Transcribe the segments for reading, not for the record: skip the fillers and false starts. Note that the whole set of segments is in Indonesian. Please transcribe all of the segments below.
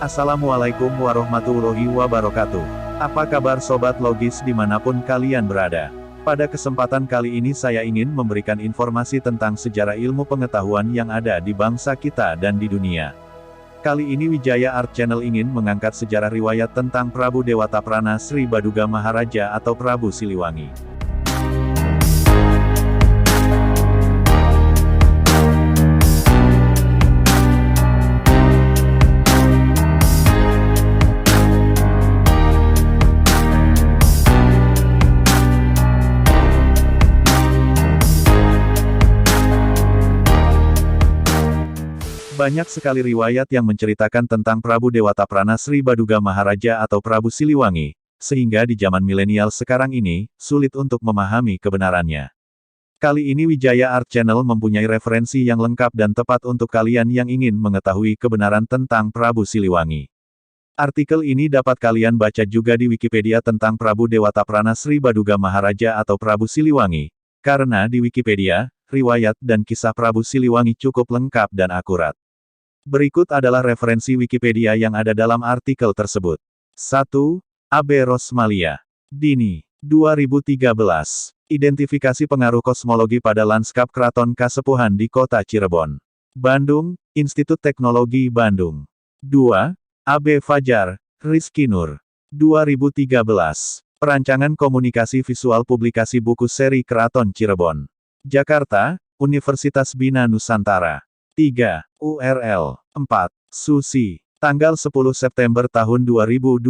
Assalamualaikum warahmatullahi wabarakatuh. Apa kabar sobat logis dimanapun kalian berada? Pada kesempatan kali ini saya ingin memberikan informasi tentang sejarah ilmu pengetahuan yang ada di bangsa kita dan di dunia. Kali ini Wijaya Art Channel ingin mengangkat sejarah riwayat tentang Prabu Dewataprana Sri Baduga Maharaja atau Prabu Siliwangi. Banyak sekali riwayat yang menceritakan tentang Prabu Dewataprana Sri Baduga Maharaja atau Prabu Siliwangi, sehingga di zaman milenial sekarang ini, sulit untuk memahami kebenarannya. Kali ini Wijaya Art Channel mempunyai referensi yang lengkap dan tepat untuk kalian yang ingin mengetahui kebenaran tentang Prabu Siliwangi. Artikel ini dapat kalian baca juga di Wikipedia tentang Prabu Dewataprana Sri Baduga Maharaja atau Prabu Siliwangi, karena di Wikipedia, riwayat dan kisah Prabu Siliwangi cukup lengkap dan akurat. Berikut adalah referensi Wikipedia yang ada dalam artikel tersebut. 1. A.B. Rosmalia. Dini. 2013. Identifikasi pengaruh kosmologi pada lanskap Keraton Kasepuhan di Kota Cirebon. Bandung, Institut Teknologi Bandung. 2. A.B. Fajar, Rizky Nur. 2013. Perancangan Komunikasi Visual Publikasi Buku Seri Keraton Cirebon. Jakarta, Universitas Bina Nusantara. 3. URL. 4. Susi. Tanggal 10 September tahun 2012.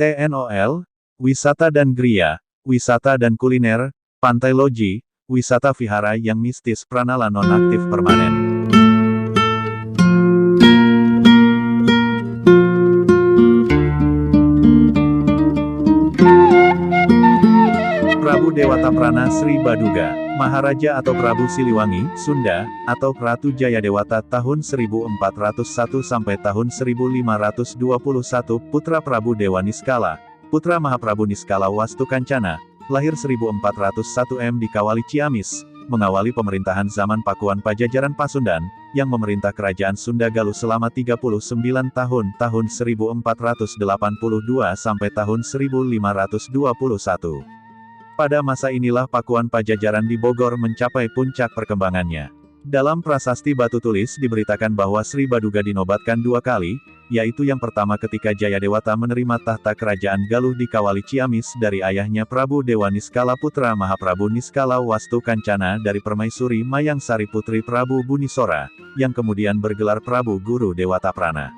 TNOL. Wisata dan Gria, Wisata dan Kuliner, Pantai Loji, Wisata Vihara yang mistis Pranala non-aktif permanen. Prabu Dewataprana Sri Baduga Maharaja atau Prabu Siliwangi, Sunda, atau Ratu Jayadewata tahun 1401 sampai tahun 1521, putra Prabu Dewa Niskala, putra Mahaprabu Niskala Wastu Kancana, lahir 1401 M di Kawali Ciamis, mengawali pemerintahan zaman Pakuan Pajajaran Pasundan, yang memerintah Kerajaan Sunda Galuh selama 39 tahun, tahun 1482 sampai tahun 1521. Pada masa inilah Pakuan Pajajaran di Bogor mencapai puncak perkembangannya. Dalam prasasti batu tulis diberitakan bahwa Sri Baduga dinobatkan 2 kali, yaitu yang pertama ketika Jayadewata menerima tahta kerajaan Galuh di Kawali Ciamis dari ayahnya Prabu Dewa Niskala putra Mahaprabu Niskala Wastu Kancana dari Permaisuri Mayangsari putri Prabu Bunisora, yang kemudian bergelar Prabu Guru Dewataprana.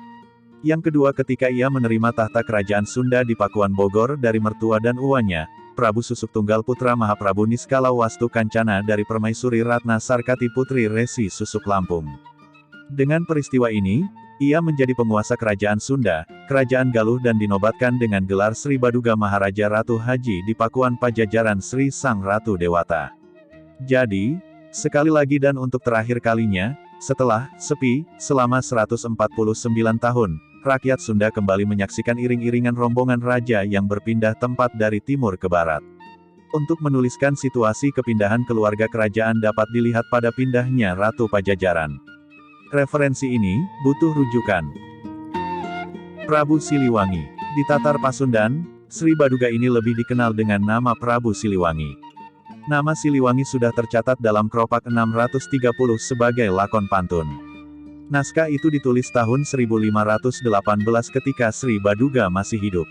Yang kedua ketika ia menerima tahta kerajaan Sunda di Pakuan Bogor dari mertua dan uwannya, Prabu Susuk Tunggal putra Mahaprabu Niskala Wastu Kancana dari Permaisuri Ratna Sarkati putri Resi Susuk Lampung. Dengan peristiwa ini, ia menjadi penguasa kerajaan Sunda, kerajaan Galuh dan dinobatkan dengan gelar Sri Baduga Maharaja Ratu Haji di Pakuan Pajajaran Sri Sang Ratu Dewata. Jadi, sekali lagi dan untuk terakhir kalinya, setelah sepi selama 149 tahun, rakyat Sunda kembali menyaksikan iring-iringan rombongan raja yang berpindah tempat dari timur ke barat. Untuk menuliskan situasi kepindahan keluarga kerajaan dapat dilihat pada pindahnya Ratu Pajajaran. Referensi ini butuh rujukan. Prabu Siliwangi. Di Tatar Pasundan, Sri Baduga ini lebih dikenal dengan nama Prabu Siliwangi. Nama Siliwangi sudah tercatat dalam Kropak 630 sebagai lakon pantun. Naskah itu ditulis tahun 1518 ketika Sri Baduga masih hidup.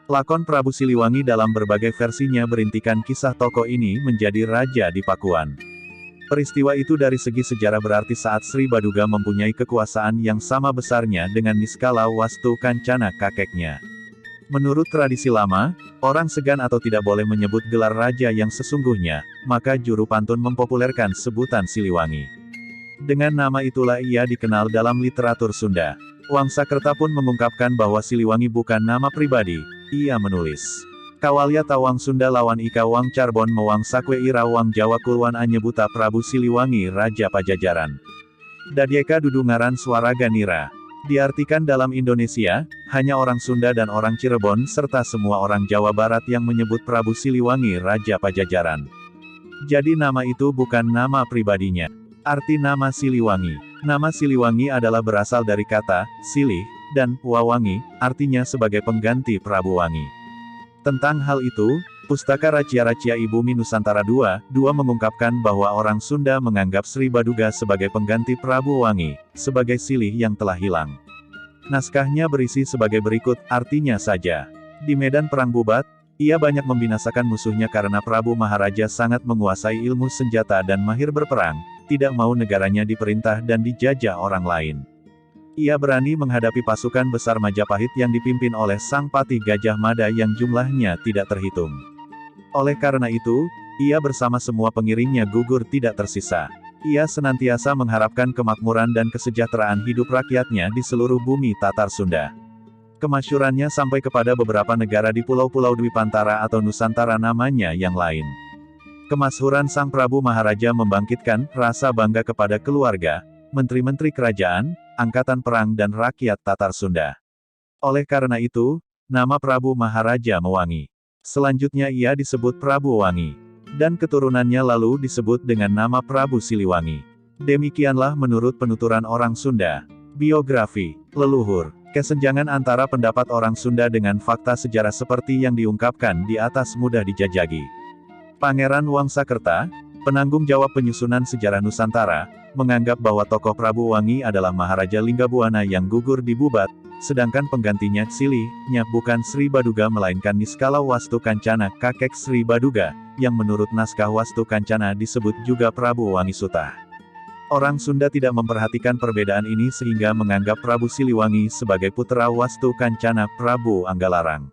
Lakon Prabu Siliwangi dalam berbagai versinya berintikan kisah tokoh ini menjadi raja di Pakuan. Peristiwa itu dari segi sejarah berarti saat Sri Baduga mempunyai kekuasaan yang sama besarnya dengan Niskala Wastu Kancana kakeknya. Menurut tradisi lama, orang segan atau tidak boleh menyebut gelar raja yang sesungguhnya, maka juru pantun mempopulerkan sebutan Siliwangi. Dengan nama itulah ia dikenal dalam literatur Sunda. Wangsakerta pun mengungkapkan bahwa Siliwangi bukan nama pribadi, ia menulis. Kawalya tawang Sunda lawan ika wang Carbon mewang sakwe ira wang Jawa kulwan anyebuta Prabu Siliwangi Raja Pajajaran. Dadyeka dudungaran swaraga nira. Diartikan dalam Indonesia, hanya orang Sunda dan orang Cirebon serta semua orang Jawa Barat yang menyebut Prabu Siliwangi Raja Pajajaran. Jadi nama itu bukan nama pribadinya. Arti nama Siliwangi. Nama Siliwangi adalah berasal dari kata, silih, dan Wawangi, artinya sebagai pengganti Prabu Wangi. Tentang hal itu, Pustaka Racia-Racia Ibumi Nusantara II mengungkapkan bahwa orang Sunda menganggap Sri Baduga sebagai pengganti Prabu Wangi, sebagai silih yang telah hilang. Naskahnya berisi sebagai berikut, artinya saja. Di medan perang Bubat, ia banyak membinasakan musuhnya karena Prabu Maharaja sangat menguasai ilmu senjata dan mahir berperang, tidak mau negaranya diperintah dan dijajah orang lain. Ia berani menghadapi pasukan besar Majapahit yang dipimpin oleh Sang Patih Gajah Mada yang jumlahnya tidak terhitung. Oleh karena itu, ia bersama semua pengiringnya gugur tidak tersisa. Ia senantiasa mengharapkan kemakmuran dan kesejahteraan hidup rakyatnya di seluruh bumi Tatar Sunda. Kemasyurannya sampai kepada beberapa negara di Pulau-Pulau Dwipantara atau Nusantara namanya yang lain. Kemasyhuran Sang Prabu Maharaja membangkitkan rasa bangga kepada keluarga, menteri-menteri kerajaan, angkatan perang dan rakyat Tatar Sunda. Oleh karena itu, nama Prabu Maharaja mewangi. Selanjutnya ia disebut Prabu Wangi. Dan keturunannya lalu disebut dengan nama Prabu Siliwangi. Demikianlah menurut penuturan orang Sunda. Biografi, leluhur, kesenjangan antara pendapat orang Sunda dengan fakta sejarah seperti yang diungkapkan di atas mudah dijajaki. Pangeran Wangsakerta, penanggung jawab penyusunan sejarah Nusantara, menganggap bahwa tokoh Prabu Wangi adalah Maharaja Linggabuana yang gugur di Bubat, sedangkan penggantinya silihnya bukan Sri Baduga melainkan Niskala Wastu Kancana, kakek Sri Baduga, yang menurut naskah Wastu Kancana disebut juga Prabu Wangi Suta. Orang Sunda tidak memperhatikan perbedaan ini sehingga menganggap Prabu Siliwangi sebagai putra Wastu Kancana Prabu Anggalarang.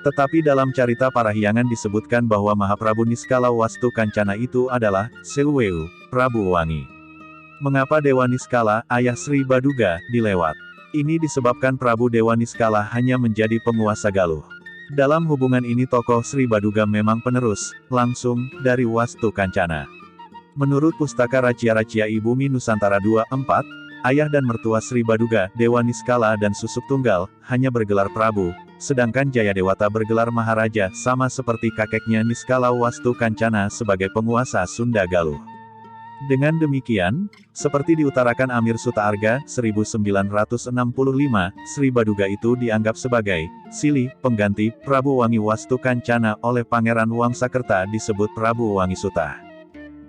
Tetapi dalam carita Parahyangan disebutkan bahwa Mahaprabu Niskala Wastu Kancana itu adalah Seweu, Prabu Wangi. Mengapa Dewa Niskala, ayah Sri Baduga, dilewat? Ini disebabkan Prabu Dewa Niskala hanya menjadi penguasa Galuh. Dalam hubungan ini tokoh Sri Baduga memang penerus, langsung, dari Wastu Kancana. Menurut Pustaka Racia-Racia Ibumi Nusantara II, ayah dan mertua Sri Baduga, Dewa Niskala dan Susuk Tunggal, hanya bergelar Prabu, sedangkan Jayadewata bergelar Maharaja sama seperti kakeknya Niskala Wastu Kancana sebagai penguasa Sunda Galuh. Dengan demikian, seperti diutarakan Amir Sutaarga, 1965, Sri Baduga itu dianggap sebagai silih pengganti Prabu Wangi Wastu Kancana oleh Pangeran Wangsakerta disebut Prabu Wangi Suta.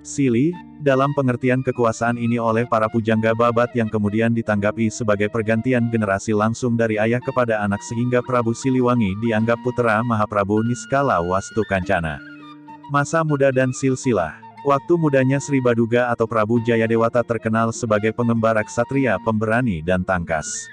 Silih, dalam pengertian kekuasaan ini oleh para pujangga Babat yang kemudian ditanggapi sebagai pergantian generasi langsung dari ayah kepada anak sehingga Prabu Siliwangi dianggap putra Mahaprabu Niskala Wastu Kancana. Masa muda dan silsilah. Waktu mudanya Sri Baduga atau Prabu Jayadewata terkenal sebagai pengembara ksatria pemberani dan tangkas.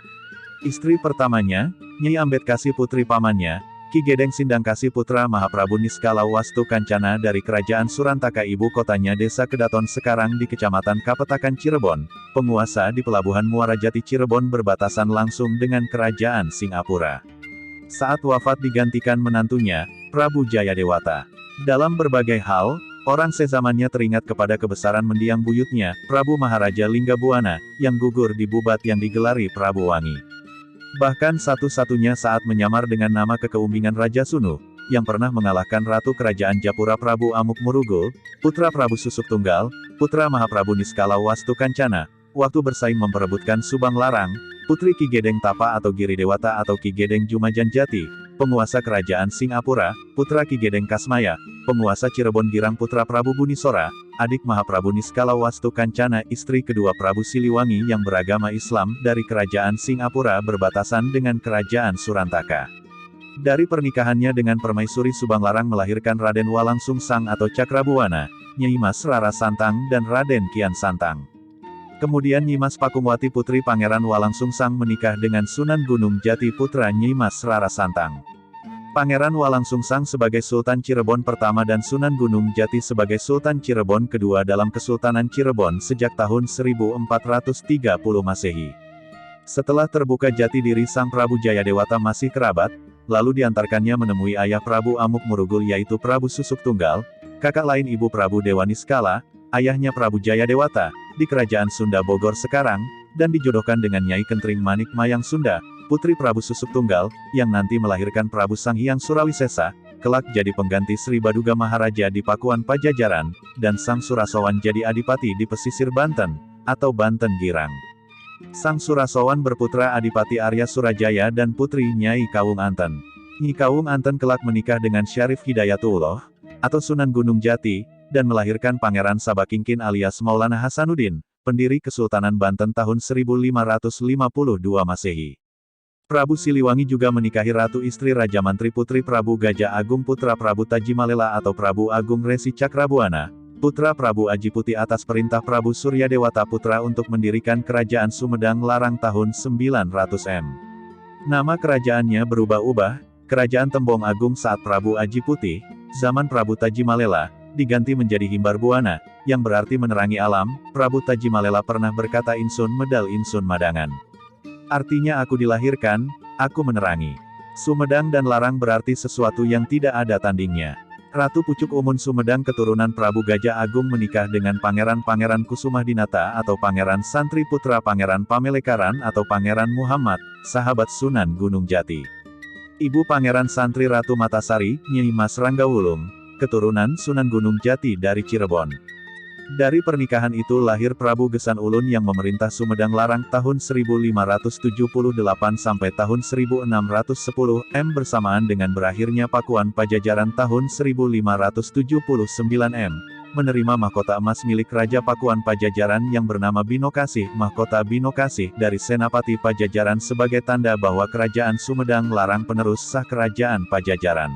Istri pertamanya, Nyai Ambetkasi putri pamannya, Ki Gedeng Sindangkasi putra Mahaprabu Niskala Wastu Kancana dari Kerajaan Surantaka ibu kotanya Desa Kedaton sekarang di Kecamatan Kapetakan Cirebon, penguasa di Pelabuhan Muara Jati Cirebon berbatasan langsung dengan Kerajaan Singapura. Saat wafat digantikan menantunya, Prabu Jayadewata. Dalam berbagai hal, orang sezamannya teringat kepada kebesaran mendiang buyutnya, Prabu Maharaja Linggabuana, yang gugur di Bubat yang digelari Prabu Wangi. Bahkan satu-satunya saat menyamar dengan nama kekeumbingan Raja Sunu, yang pernah mengalahkan Ratu Kerajaan Japura Prabu Amukmarugul, putra Prabu Susuk Tunggal, putra Mahaprabu Niskala Wastu Kancana, waktu bersaing memperebutkan Subang Larang, putri Ki Gedeng Tapa atau Giri Dewata atau Ki Gedeng Jumajan Jati, penguasa Kerajaan Singapura, putra Ki Gedeng Kasmaya, penguasa Cirebon Girang putra Prabu Bunisora, adik Mahaprabu Niskala Wastu Kancana istri kedua Prabu Siliwangi yang beragama Islam dari Kerajaan Singapura berbatasan dengan Kerajaan Surantaka. Dari pernikahannya dengan Permaisuri Subang Larang melahirkan Raden Walang Sungsang atau Cakrabuana, Nyai Mas Rara Santang dan Raden Kian Santang. Kemudian Nyimas Pakungwati putri Pangeran Walang Sungsang menikah dengan Sunan Gunung Jati putra Nyimas Rara Santang. Pangeran Walang Sungsang sebagai Sultan Cirebon pertama dan Sunan Gunung Jati sebagai Sultan Cirebon kedua dalam Kesultanan Cirebon sejak tahun 1430 Masehi. Setelah terbuka jati diri Sang Prabu Jayadewata masih kerabat, lalu diantarkannya menemui ayah Prabu Amukmarugul yaitu Prabu Susuk Tunggal, kakak lain ibu Prabu Dewa Niskala, ayahnya Prabu Jayadewata, di Kerajaan Sunda Bogor sekarang, dan dijodohkan dengan Nyai Kentring Manik Mayang Sunda, putri Prabu Susuk Tunggal, yang nanti melahirkan Prabu Sanghyang Surawisesa, kelak jadi pengganti Sri Baduga Maharaja di Pakuan Pajajaran, dan Sang Surasawan jadi adipati di pesisir Banten, atau Banten Girang. Sang Surasowan berputra Adipati Arya Surajaya dan putri Nyai Kawung Anten. Nyi Kawung Anten kelak menikah dengan Syarif Hidayatullah, atau Sunan Gunung Jati, dan melahirkan Pangeran Sabakingkin alias Maulana Hasanuddin, pendiri Kesultanan Banten tahun 1552 Masehi. Prabu Siliwangi juga menikahi ratu istri Raja Mantri Putri Prabu Gajah Agung putra Prabu Tajimalela atau Prabu Agung Resi Cakrabuana, putra Prabu Aji Putih atas perintah Prabu Suryadewata Putra untuk mendirikan Kerajaan Sumedang Larang tahun 900 M. Nama kerajaannya berubah-ubah, Kerajaan Tembong Agung saat Prabu Aji Putih, zaman Prabu Tajimalela, diganti menjadi Himbar Buana, yang berarti menerangi alam. Prabu Tajimalela pernah berkata Insun medal Insun madangan. Artinya aku dilahirkan, aku menerangi. Sumedang dan Larang berarti sesuatu yang tidak ada tandingnya. Ratu Pucuk Umun Sumedang keturunan Prabu Gajah Agung menikah dengan Pangeran Kusumah-Dinata atau Pangeran Santri putra Pangeran Pamelekaran atau Pangeran Muhammad, sahabat Sunan Gunung Jati. Ibu Pangeran Santri Ratu Matasari, Nyi Mas Ranggawulung, keturunan Sunan Gunung Jati dari Cirebon. Dari pernikahan itu lahir Prabu Gesan Ulun yang memerintah Sumedang Larang tahun 1578 sampai tahun 1610 M bersamaan dengan berakhirnya Pakuan Pajajaran tahun 1579 M, menerima mahkota emas milik Raja Pakuan Pajajaran yang bernama Binokasih, mahkota Binokasih dari Senapati Pajajaran sebagai tanda bahwa Kerajaan Sumedang Larang penerus sah Kerajaan Pajajaran.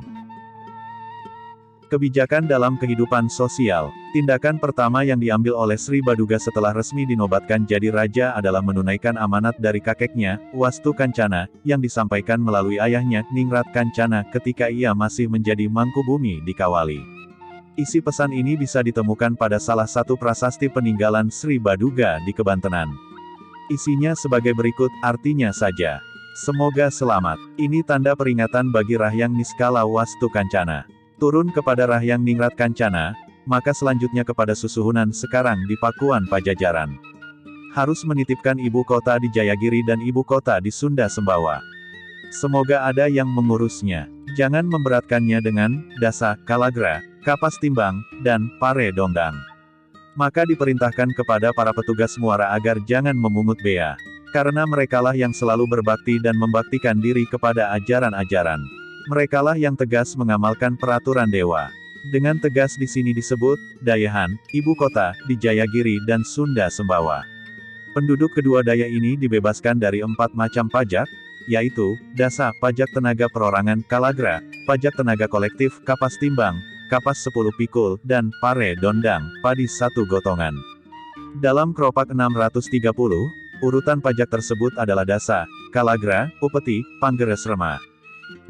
Kebijakan dalam kehidupan sosial. Tindakan pertama yang diambil oleh Sri Baduga setelah resmi dinobatkan jadi raja adalah menunaikan amanat dari kakeknya, Wastu Kancana, yang disampaikan melalui ayahnya, Ningrat Kancana, ketika ia masih menjadi Mangkubumi di Kawali. Isi pesan ini bisa ditemukan pada salah satu prasasti peninggalan Sri Baduga di Kebantenan. Isinya sebagai berikut, artinya saja. Semoga selamat. Ini tanda peringatan bagi Rahyang Niskala Wastu Kancana. Turun kepada Rahyang Ningrat Kancana, maka selanjutnya kepada Susuhunan sekarang di Pakuan Pajajaran. Harus menitipkan ibu kota di Jayagiri dan ibu kota di Sunda Sembawa. Semoga ada yang mengurusnya. Jangan memberatkannya dengan dasa, kalagra, kapas timbang, dan pare dongdang. Maka diperintahkan kepada para petugas muara agar jangan memungut bea. Karena merekalah yang selalu berbakti dan membaktikan diri kepada ajaran-ajaran. Merekalah yang tegas mengamalkan peraturan dewa. Dengan tegas di sini disebut, dayahan, ibu kota, di Jayagiri dan Sunda Sembawa. Penduduk kedua daya ini dibebaskan dari 4 macam pajak, yaitu, dasa, pajak tenaga perorangan, kalagra, pajak tenaga kolektif, kapas timbang, kapas 10 pikul, dan pare dondang, padi 1 gotongan. Dalam Keropak 630, urutan pajak tersebut adalah dasa, kalagra, upeti, panggeres rema.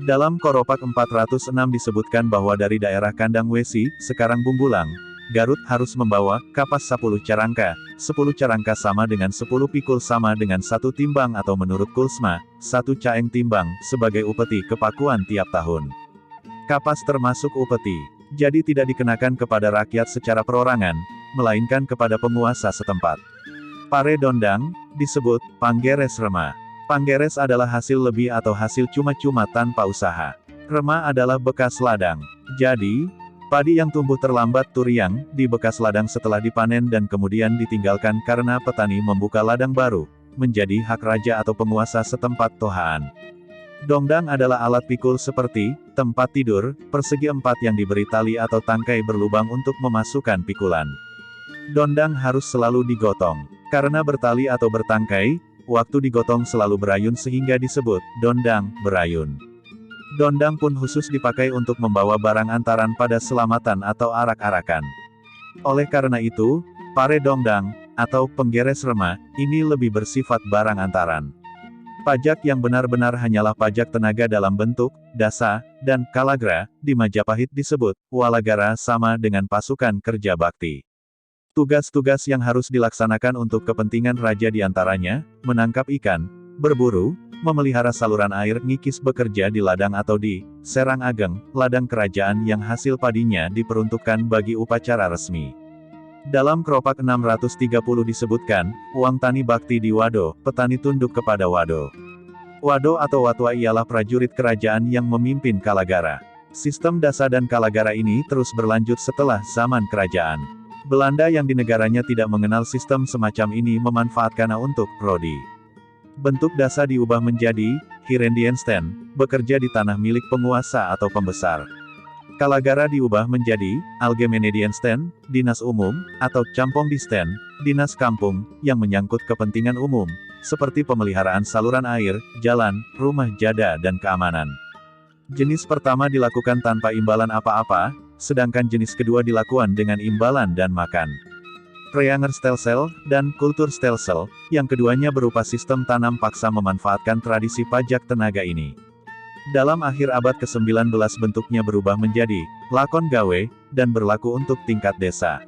Dalam Koropak 406 disebutkan bahwa dari daerah Kandang Wesi, sekarang Bumbulang, Garut harus membawa, kapas 10 carangka. 10 carangka sama dengan 10 pikul sama dengan 1 timbang atau menurut Kulsma, 1 caeng timbang, sebagai upeti ke Pakuan tiap tahun. Kapas termasuk upeti. Jadi tidak dikenakan kepada rakyat secara perorangan, melainkan kepada penguasa setempat. Pare dondang, disebut, panggeres rema. Panggeres adalah hasil lebih atau hasil cuma-cuma tanpa usaha. Rema adalah bekas ladang. Jadi, padi yang tumbuh terlambat turiang, di bekas ladang setelah dipanen dan kemudian ditinggalkan karena petani membuka ladang baru, menjadi hak raja atau penguasa setempat tohaan. Dongdang adalah alat pikul seperti, tempat tidur, persegi 4 yang diberi tali atau tangkai berlubang untuk memasukkan pikulan. Dondang harus selalu digotong. Karena bertali atau bertangkai, waktu digotong selalu berayun sehingga disebut, dondang, berayun. Dondang pun khusus dipakai untuk membawa barang antaran pada selamatan atau arak-arakan. Oleh karena itu, pare dongdang, atau penggeres rema, ini lebih bersifat barang antaran. Pajak yang benar-benar hanyalah pajak tenaga dalam bentuk, dasa, dan kalagra, di Majapahit disebut, walagara sama dengan pasukan kerja bakti. Tugas-tugas yang harus dilaksanakan untuk kepentingan raja diantaranya, menangkap ikan, berburu, memelihara saluran air, ngikis bekerja di ladang atau di serang ageng, ladang kerajaan yang hasil padinya diperuntukkan bagi upacara resmi. Dalam Keropak 630 disebutkan, uang tani bakti di Wado, petani tunduk kepada Wado. Wado atau Watwa ialah prajurit kerajaan yang memimpin kalagara. Sistem dasa dan kalagara ini terus berlanjut setelah zaman kerajaan. Belanda yang di negaranya tidak mengenal sistem semacam ini memanfaatkannya untuk prodi. Bentuk dasa diubah menjadi Herendiensten, bekerja di tanah milik penguasa atau pembesar. Kalagara diubah menjadi Algemenediensten, dinas umum, atau Campongdisten, dinas kampung, yang menyangkut kepentingan umum, seperti pemeliharaan saluran air, jalan, rumah jada dan keamanan. Jenis pertama dilakukan tanpa imbalan apa-apa, sedangkan jenis kedua dilakukan dengan imbalan dan makan. Kreangerstelsel dan Kulturstelsel, yang keduanya berupa sistem tanam paksa memanfaatkan tradisi pajak tenaga ini. Dalam akhir abad ke-19 bentuknya berubah menjadi lakon gawe, dan berlaku untuk tingkat desa.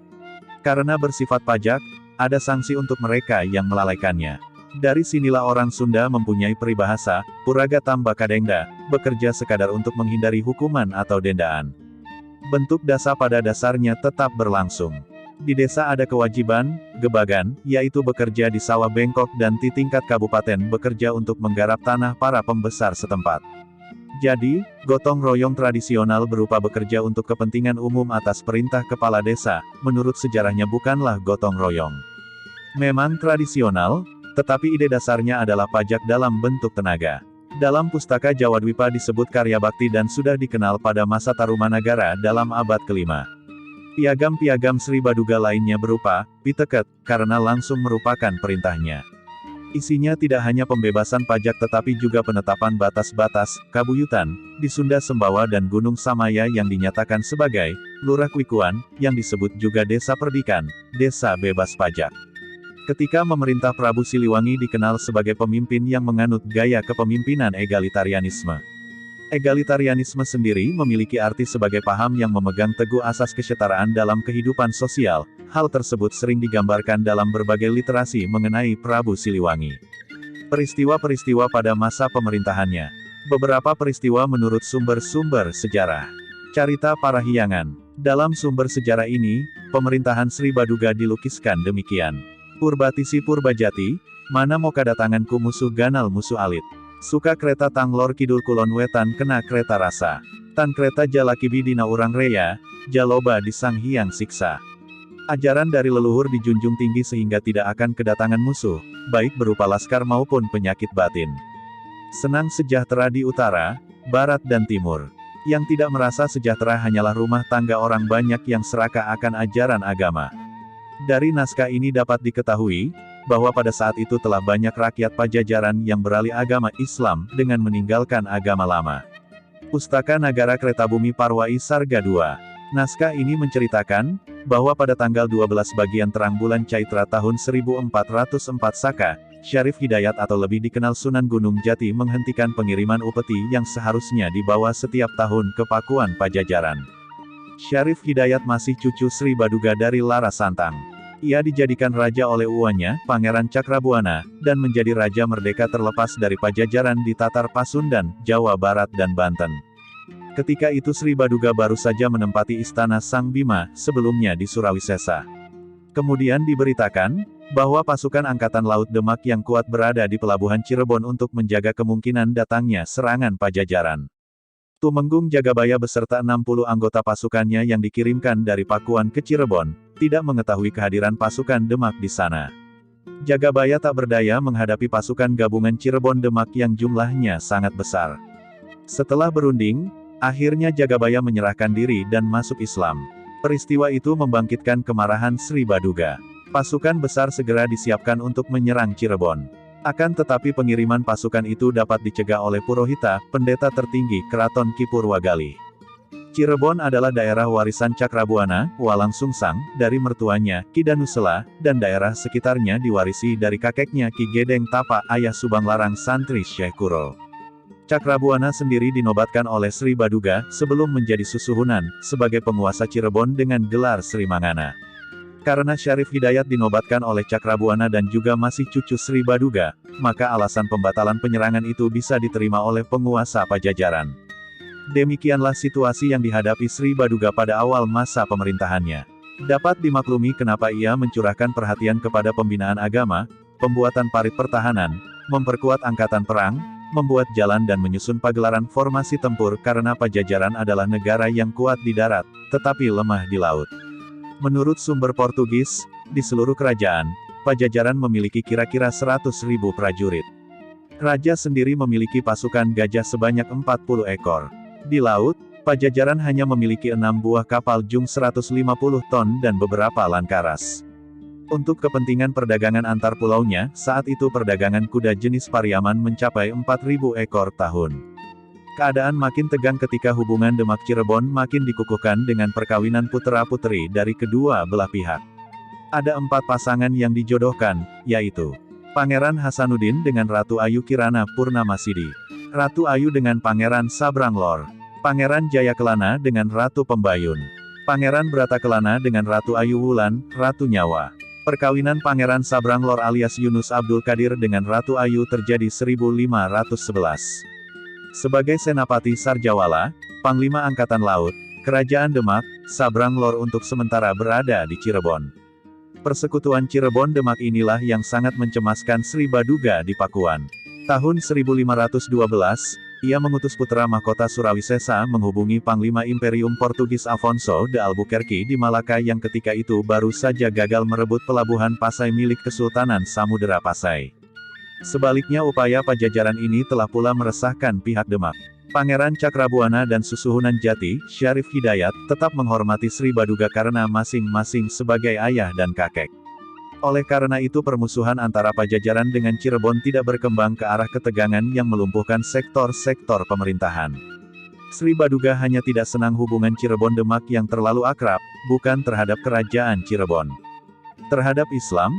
Karena bersifat pajak, ada sanksi untuk mereka yang melalaikannya. Dari sinilah orang Sunda mempunyai peribahasa, puraga tamba kadengda, bekerja sekadar untuk menghindari hukuman atau dendaan. Bentuk dasa pada dasarnya tetap berlangsung. Di desa ada kewajiban, gebagan, yaitu bekerja di sawah bengkok dan di tingkat kabupaten bekerja untuk menggarap tanah para pembesar setempat. Jadi, gotong royong tradisional berupa bekerja untuk kepentingan umum atas perintah kepala desa, menurut sejarahnya bukanlah gotong royong. Memang tradisional, tetapi ide dasarnya adalah pajak dalam bentuk tenaga. Dalam pustaka Jawadwipa disebut karya bakti dan sudah dikenal pada masa Tarumanagara dalam abad ke-5. Piagam-piagam Sri Baduga lainnya berupa piteket, karena langsung merupakan perintahnya. Isinya tidak hanya pembebasan pajak tetapi juga penetapan batas-batas, kabuyutan, di Sunda Sembawa dan Gunung Samaya yang dinyatakan sebagai Lurah Kwikuan, yang disebut juga Desa Perdikan, Desa Bebas Pajak. Ketika memerintah Prabu Siliwangi dikenal sebagai pemimpin yang menganut gaya kepemimpinan egalitarianisme. Egalitarianisme sendiri memiliki arti sebagai paham yang memegang teguh asas kesetaraan dalam kehidupan sosial. Hal tersebut sering digambarkan dalam berbagai literasi mengenai Prabu Siliwangi. Peristiwa-peristiwa pada masa pemerintahannya. Beberapa peristiwa menurut sumber-sumber sejarah. Carita Parahyangan. Dalam sumber sejarah ini, pemerintahan Sri Baduga dilukiskan demikian. Purbatisi Purbajati, mana mau kadatanganku musuh ganal musuh alit. Suka kereta tanglor kidul kulon wetan kena kereta rasa. Tan kereta jalakibi dina urang reya, jaloba di sang hyang siksa. Ajaran dari leluhur dijunjung tinggi sehingga tidak akan kedatangan musuh, baik berupa laskar maupun penyakit batin. Senang sejahtera di utara, barat dan timur. Yang tidak merasa sejahtera hanyalah rumah tangga orang banyak yang serakah akan ajaran agama. Dari naskah ini dapat diketahui, bahwa pada saat itu telah banyak rakyat Pajajaran yang beralih agama Islam, dengan meninggalkan agama lama. Pustaka Nagara Kretabumi Parwai Sarga II. Naskah ini menceritakan, bahwa pada tanggal 12 bagian terang bulan Caitra tahun 1404 Saka, Syarif Hidayat atau lebih dikenal Sunan Gunung Jati menghentikan pengiriman upeti yang seharusnya dibawa setiap tahun ke Pakuan Pajajaran. Syarif Hidayat masih cucu Sri Baduga dari Larasantang. Ia dijadikan raja oleh uanya, Pangeran Cakrabuana, dan menjadi raja merdeka terlepas dari Pajajaran di Tatar Pasundan, Jawa Barat dan Banten. Ketika itu Sri Baduga baru saja menempati istana Sang Bima, sebelumnya di Surawisesa. Kemudian diberitakan, bahwa pasukan Angkatan Laut Demak yang kuat berada di Pelabuhan Cirebon untuk menjaga kemungkinan datangnya serangan Pajajaran. Tumenggung Jagabaya beserta 60 anggota pasukannya yang dikirimkan dari Pakuan ke Cirebon, tidak mengetahui kehadiran pasukan Demak di sana. Jagabaya tak berdaya menghadapi pasukan gabungan Cirebon Demak yang jumlahnya sangat besar. Setelah berunding, akhirnya Jagabaya menyerahkan diri dan masuk Islam. Peristiwa itu membangkitkan kemarahan Sri Baduga. Pasukan besar segera disiapkan untuk menyerang Cirebon. Akan tetapi pengiriman pasukan itu dapat dicegah oleh Purohita, pendeta tertinggi Keraton Ki Purwagali. Cirebon adalah daerah warisan Cakrabuana, Walang Sungsang, dari mertuanya, Ki Danusela, dan daerah sekitarnya diwarisi dari kakeknya Ki Gedeng Tapa, ayah Subang Larang Santri Syekh Kuro. Cakrabuana sendiri dinobatkan oleh Sri Baduga, sebelum menjadi susuhunan, sebagai penguasa Cirebon dengan gelar Sri Mangana. Karena Syarif Hidayat dinobatkan oleh Cakrabuana dan juga masih cucu Sri Baduga, maka alasan pembatalan penyerangan itu bisa diterima oleh penguasa Pajajaran. Demikianlah situasi yang dihadapi Sri Baduga pada awal masa pemerintahannya. Dapat dimaklumi kenapa ia mencurahkan perhatian kepada pembinaan agama, pembuatan parit pertahanan, memperkuat angkatan perang, membuat jalan dan menyusun pagelaran formasi tempur karena Pajajaran adalah negara yang kuat di darat, tetapi lemah di laut. Menurut sumber Portugis, di seluruh kerajaan, Pajajaran memiliki kira-kira 100.000 prajurit. Raja sendiri memiliki pasukan gajah sebanyak 40 ekor. Di laut, Pajajaran hanya memiliki 6 buah kapal jung 150 ton dan beberapa lankaras. Untuk kepentingan perdagangan antar pulaunya, saat itu perdagangan kuda jenis Pariaman mencapai 4.000 ekor tahun. Keadaan makin tegang ketika hubungan Demak Cirebon makin dikukuhkan dengan perkawinan putra-putri dari kedua belah pihak. Ada 4 pasangan yang dijodohkan, yaitu Pangeran Hasanuddin dengan Ratu Ayu Kirana Purnamasidi, Ratu Ayu dengan Pangeran Sabranglor, Pangeran Jayakelana dengan Ratu Pembayun, Pangeran Bratakelana dengan Ratu Ayu Wulan, Ratu Nyawa. Perkawinan Pangeran Sabranglor alias Yunus Abdul Qadir dengan Ratu Ayu terjadi 1511. Sebagai Senapati Sarjawala, Panglima Angkatan Laut, Kerajaan Demak, Sabranglor untuk sementara berada di Cirebon. Persekutuan Cirebon-Demak inilah yang sangat mencemaskan Sri Baduga di Pakuan. Tahun 1512, ia mengutus putra mahkota Surawisesa menghubungi Panglima Imperium Portugis Afonso de Albuquerque di Malaka yang ketika itu baru saja gagal merebut pelabuhan Pasai milik Kesultanan Samudera Pasai. Sebaliknya upaya Pajajaran ini telah pula meresahkan pihak Demak. Pangeran Cakrabuana dan Susuhunan Jati, Syarif Hidayat, tetap menghormati Sri Baduga karena masing-masing sebagai ayah dan kakek. Oleh karena itu permusuhan antara Pajajaran dengan Cirebon tidak berkembang ke arah ketegangan yang melumpuhkan sektor-sektor pemerintahan. Sri Baduga hanya tidak senang hubungan Cirebon-Demak yang terlalu akrab, bukan terhadap kerajaan Cirebon. Terhadap Islam,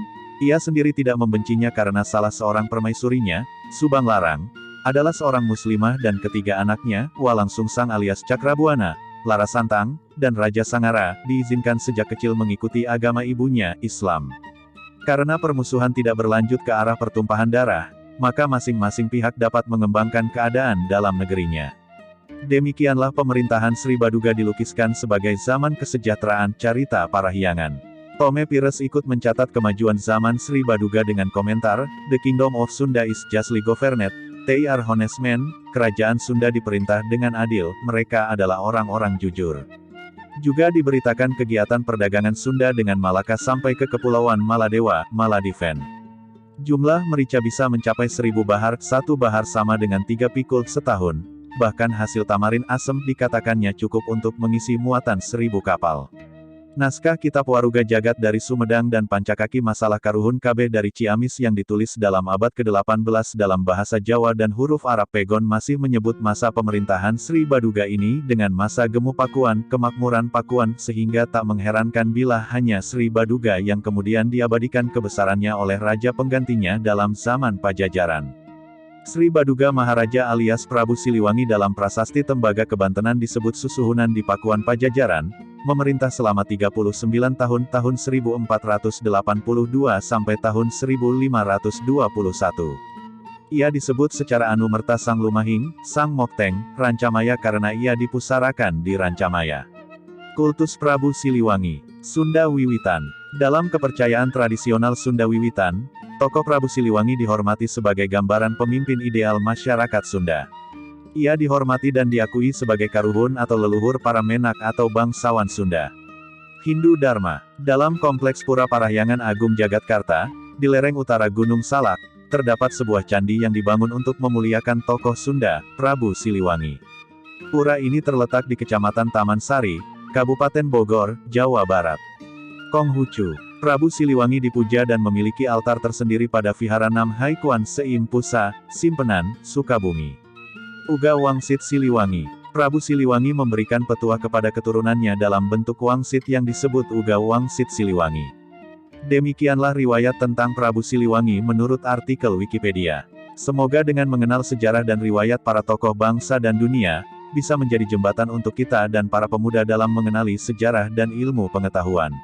ia sendiri tidak membencinya karena salah seorang permaisurinya, Subang Larang, adalah seorang muslimah dan ketiga anaknya, Walang Sungsang alias Cakrabuana, Larasantang, dan Raja Sangara, diizinkan sejak kecil mengikuti agama ibunya, Islam. Karena permusuhan tidak berlanjut ke arah pertumpahan darah, maka masing-masing pihak dapat mengembangkan keadaan dalam negerinya. Demikianlah pemerintahan Sri Baduga dilukiskan sebagai zaman kesejahteraan Carita Parahyangan. Tome Pires ikut mencatat kemajuan zaman Sri Baduga dengan komentar, "The Kingdom of Sunda is justly governed, they are honest men, kerajaan Sunda diperintah dengan adil, mereka adalah orang-orang jujur." Juga diberitakan kegiatan perdagangan Sunda dengan Malaka sampai ke Kepulauan Maladewa, Maladiven. Jumlah merica bisa mencapai 1000 bahar, 1 bahar sama dengan 3 pikul setahun, bahkan hasil tamarin asem dikatakannya cukup untuk mengisi muatan 1000 kapal. Naskah Kitab Waruga Jagat dari Sumedang dan Pancakaki Masalah Karuhun Kabeh dari Ciamis yang ditulis dalam abad ke-18 dalam bahasa Jawa dan huruf Arab Pegon masih menyebut masa pemerintahan Sri Baduga ini dengan masa Gemu Pakuan, kemakmuran Pakuan, sehingga tak mengherankan bila hanya Sri Baduga yang kemudian diabadikan kebesarannya oleh raja penggantinya dalam zaman Pajajaran. Sri Baduga Maharaja alias Prabu Siliwangi dalam Prasasti Tembaga Kebantenan disebut Susuhunan di Pakuan Pajajaran, memerintah selama 39 tahun tahun 1482 sampai tahun 1521. Ia disebut secara anumerta Sang Lumahing, Sang Mokteng, Rancamaya karena ia dipusarakan di Rancamaya. Kultus Prabu Siliwangi, Sunda Wiwitan. Dalam kepercayaan tradisional Sunda Wiwitan, tokoh Prabu Siliwangi dihormati sebagai gambaran pemimpin ideal masyarakat Sunda. Ia dihormati dan diakui sebagai karuhun atau leluhur para menak atau bangsawan Sunda. Hindu Dharma. Dalam kompleks Pura Parahyangan Agung Jagatkarta, di lereng utara Gunung Salak, terdapat sebuah candi yang dibangun untuk memuliakan tokoh Sunda, Prabu Siliwangi. Pura ini terletak di Kecamatan Taman Sari, Kabupaten Bogor, Jawa Barat. Konghucu. Prabu Siliwangi dipuja dan memiliki altar tersendiri pada Vihara Nam Hai Kuan Seim Pusa, Simpenan, Sukabumi. Uga Wangsit Siliwangi. Prabu Siliwangi memberikan petuah kepada keturunannya dalam bentuk wangsit yang disebut Uga Wangsit Siliwangi. Demikianlah riwayat tentang Prabu Siliwangi menurut artikel Wikipedia. Semoga dengan mengenal sejarah dan riwayat para tokoh bangsa dan dunia, bisa menjadi jembatan untuk kita dan para pemuda dalam mengenali sejarah dan ilmu pengetahuan.